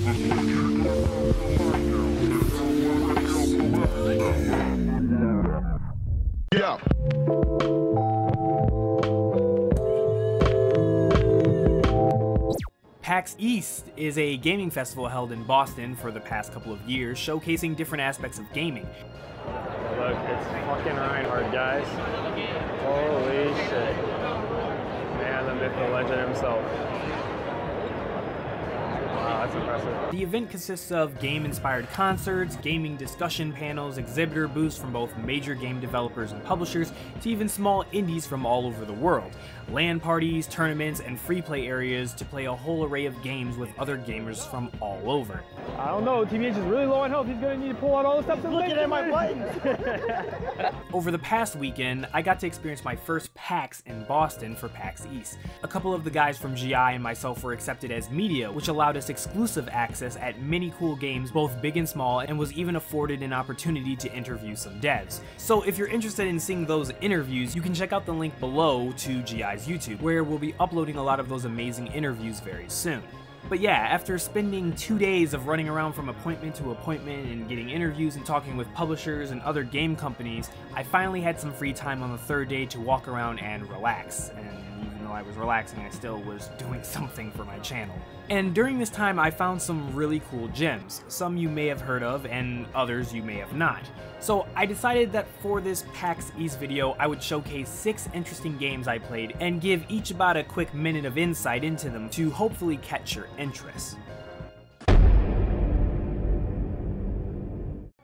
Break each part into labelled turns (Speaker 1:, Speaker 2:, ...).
Speaker 1: Yeah.
Speaker 2: PAX East is a gaming festival held in Boston for the past couple of years, showcasing different aspects of gaming.
Speaker 3: Look, it's fucking Reinhardt, guys. Holy shit. Man, the myth, the legend himself. Wow, that's impressive.
Speaker 2: The event consists of game-inspired concerts, gaming discussion panels, exhibitor booths from both major game developers and publishers to even small indies from all over the world, LAN parties, tournaments, and free play areas to play a whole array of games with other gamers from all over.
Speaker 3: I don't know, TBH is really low on health. He's gonna need to pull out all the stuff.
Speaker 4: Looking at my buttons.
Speaker 2: Over the past weekend, I got to experience my first PAX in Boston for PAX East. A couple of the guys from GI and myself were accepted as media, which allowed us exclusive access at many cool games, both big and small, and was even afforded an opportunity to interview some devs. So if you're interested in seeing those interviews, you can check out the link below to GI's YouTube, where we'll be uploading a lot of those amazing interviews very soon. But yeah, after spending 2 days of running around from appointment to appointment and getting interviews and talking with publishers and other game companies, I finally had some free time on the third day to walk around and relax. And even though I was relaxing, I still was doing something for my channel. And during this time, I found some really cool gems. Some you may have heard of, and others you may have not. So I decided that for this PAX East video, I would showcase 6 interesting games I played and give each about a quick minute of insight into them to hopefully catch your interest.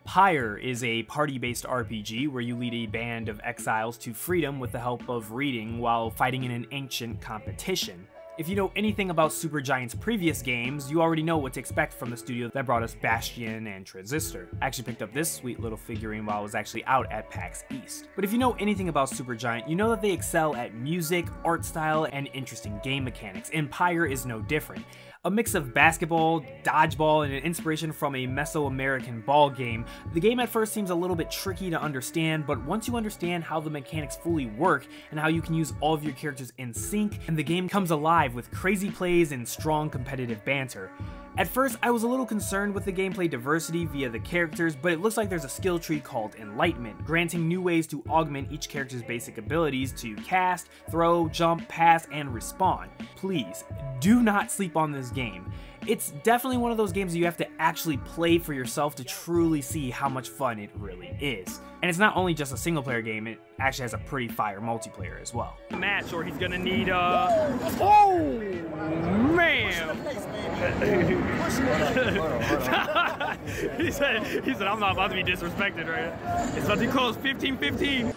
Speaker 2: Pyre is a party-based RPG where you lead a band of exiles to freedom with the help of reading while fighting in an ancient competition. If you know anything about Supergiant's previous games, you already know what to expect from the studio that brought us Bastion and Transistor. I actually picked up this sweet little figurine while I was actually out at PAX East. But if you know anything about Supergiant, you know that they excel at music, art style, and interesting game mechanics, and Pyre is no different. A mix of basketball, dodgeball, and an inspiration from a Mesoamerican ball game, the game at first seems a little bit tricky to understand, but once you understand how the mechanics fully work and how you can use all of your characters in sync, and the game comes alive with crazy plays and strong competitive banter. At first, I was a little concerned with the gameplay diversity via the characters, but it looks like there's a skill tree called Enlightenment, granting new ways to augment each character's basic abilities to cast, throw, jump, pass, and respawn. Please, do not sleep on this game. It's definitely one of those games that you have to actually play for yourself to truly see how much fun it really is. And it's not only just a single player game, it actually has a pretty fire multiplayer as well.
Speaker 3: Match, or he's gonna need oh man! he said I'm not about to be disrespected right now. It's not too close. 15-15.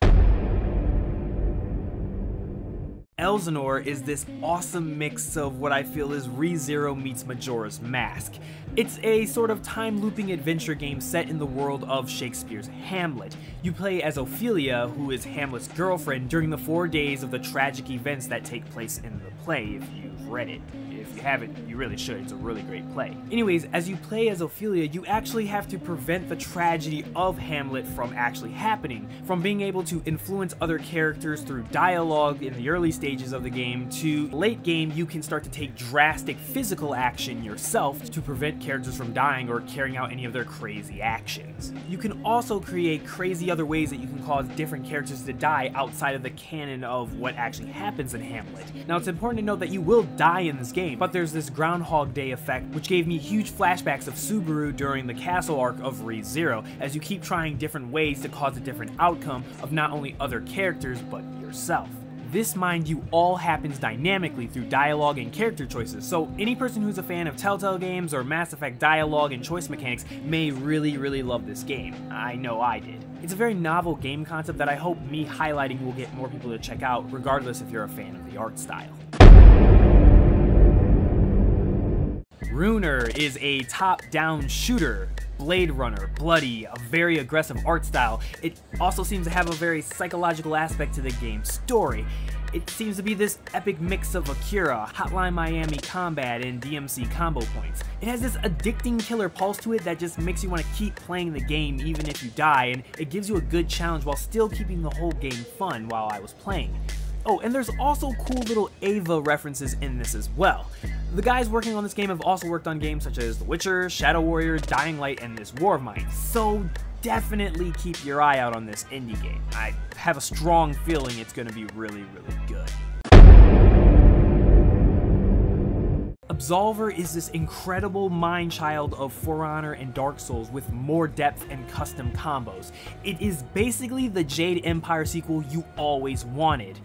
Speaker 2: Elsinore is this awesome mix of what I feel is ReZero meets Majora's Mask. It's a sort of time-looping adventure game set in the world of Shakespeare's Hamlet. You play as Ophelia, who is Hamlet's girlfriend, during the 4 days of the tragic events that take place in the play, if you've read it. If you haven't, you really should. It's a really great play. Anyways, as you play as Ophelia, you actually have to prevent the tragedy of Hamlet from actually happening, from being able to influence other characters through dialogue in the early stages of the game, to late game you can start to take drastic physical action yourself to prevent characters from dying or carrying out any of their crazy actions. You can also create crazy other ways that you can cause different characters to die outside of the canon of what actually happens in Hamlet. Now, it's important to note that you will die in this game, but there's this Groundhog Day effect, which gave me huge flashbacks of Subaru during the castle arc of ReZero, as you keep trying different ways to cause a different outcome of not only other characters, but yourself. This, mind you, all happens dynamically through dialogue and character choices, so any person who's a fan of Telltale games or Mass Effect dialogue and choice mechanics may really love this game. I know I did. It's a very novel game concept that I hope me highlighting will get more people to check out, regardless if you're a fan of the art style. Bruner is a top-down shooter. Blade Runner, bloody, a very aggressive art style. It also seems to have a very psychological aspect to the game's story. It seems to be this epic mix of Akira, Hotline Miami combat, and DMC combo points. It has this addicting killer pulse to it that just makes you want to keep playing the game even if you die, and it gives you a good challenge while still keeping the whole game fun while I was playing. Oh, and there's also cool little Ava references in this as well. The guys working on this game have also worked on games such as The Witcher, Shadow Warrior, Dying Light, and this War of Mine, so definitely keep your eye out on this indie game. I have a strong feeling it's going to be really, really good. Absolver is this incredible mind-child of For Honor and Dark Souls with more depth and custom combos. It is basically the Jade Empire sequel you always wanted.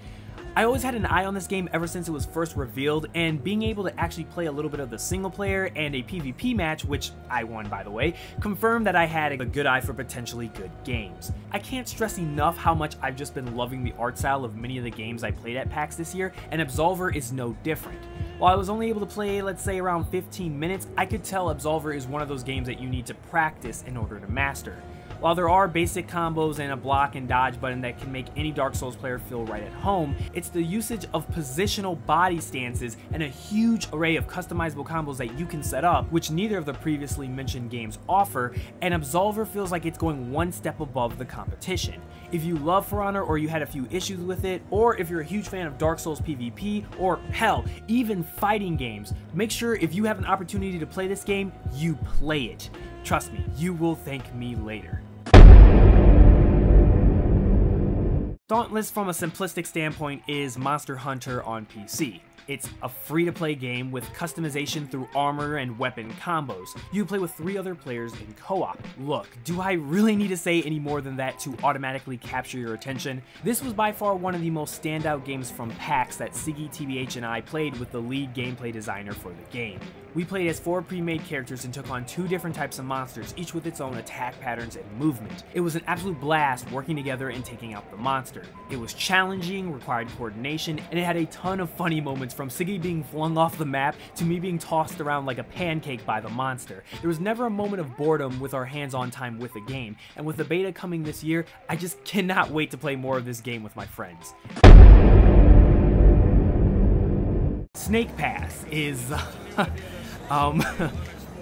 Speaker 2: I always had an eye on this game ever since it was first revealed, and being able to actually play a little bit of the single player and a PvP match, which I won by the way, confirmed that I had a good eye for potentially good games. I can't stress enough how much I've just been loving the art style of many of the games I played at PAX this year, and Absolver is no different. While I was only able to play, let's say, around 15 minutes, I could tell Absolver is one of those games that you need to practice in order to master. While there are basic combos and a block and dodge button that can make any Dark Souls player feel right at home, it's the usage of positional body stances and a huge array of customizable combos that you can set up, which neither of the previously mentioned games offer, and Absolver feels like it's going one step above the competition. If you love For Honor or you had a few issues with it, or if you're a huge fan of Dark Souls PvP, or hell, even fighting games, make sure if you have an opportunity to play this game, you play it. Trust me, you will thank me later. Dauntless from a simplistic standpoint is Monster Hunter on PC. It's a free-to-play game with customization through armor and weapon combos. You play with 3 other players in co-op. Look, do I really need to say any more than that to automatically capture your attention? This was by far one of the most standout games from PAX that Siggy, TBH, and I played with the lead gameplay designer for the game. We played as 4 pre-made characters and took on 2 different types of monsters, each with its own attack patterns and movement. It was an absolute blast working together and taking out the monster. It was challenging, required coordination, and it had a ton of funny moments, from Siggy being flung off the map to me being tossed around like a pancake by the monster. There was never a moment of boredom with our hands-on time with the game, and with the beta coming this year, I just cannot wait to play more of this game with my friends. Snake Pass is...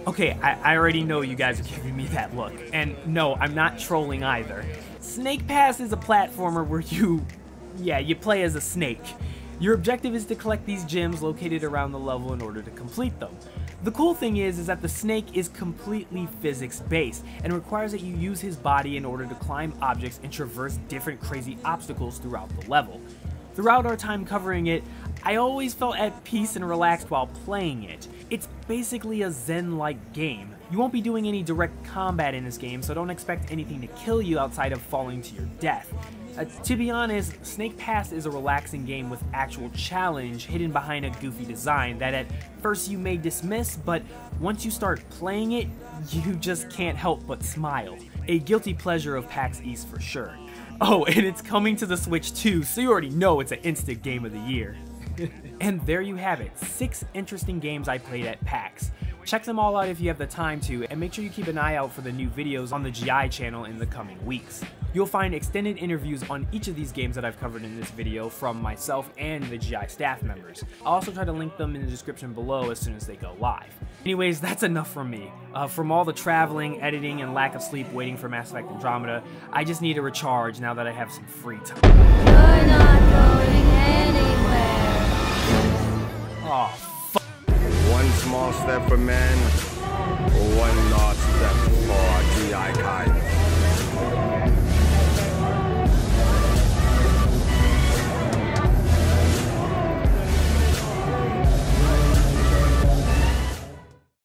Speaker 2: okay, I already know you guys are giving me that look, and no, I'm not trolling either. Snake Pass is a platformer where you play as a snake. Your objective is to collect these gems located around the level in order to complete them. The cool thing is that the snake is completely physics-based and requires that you use his body in order to climb objects and traverse different crazy obstacles throughout the level. Throughout our time covering it, I always felt at peace and relaxed while playing it. It's basically a Zen-like game. You won't be doing any direct combat in this game, so don't expect anything to kill you outside of falling to your death. To be honest, Snake Pass is a relaxing game with actual challenge hidden behind a goofy design that at first you may dismiss, but once you start playing it, you just can't help but smile. A guilty pleasure of PAX East for sure. Oh, and it's coming to the Switch too, so you already know it's an instant game of the year. And there you have it, 6 interesting games I played at PAX. Check them all out if you have the time to, and make sure you keep an eye out for the new videos on the GI channel in the coming weeks. You'll find extended interviews on each of these games that I've covered in this video from myself and the GI staff members. I'll also try to link them in the description below as soon as they go live. Anyways, that's enough from me. From all the traveling, editing, and lack of sleep waiting for Mass Effect Andromeda, I just need to recharge now that I have some free time.
Speaker 4: You're not going anywhere.
Speaker 2: Oh,
Speaker 1: One small step for man, one large step for GI kind.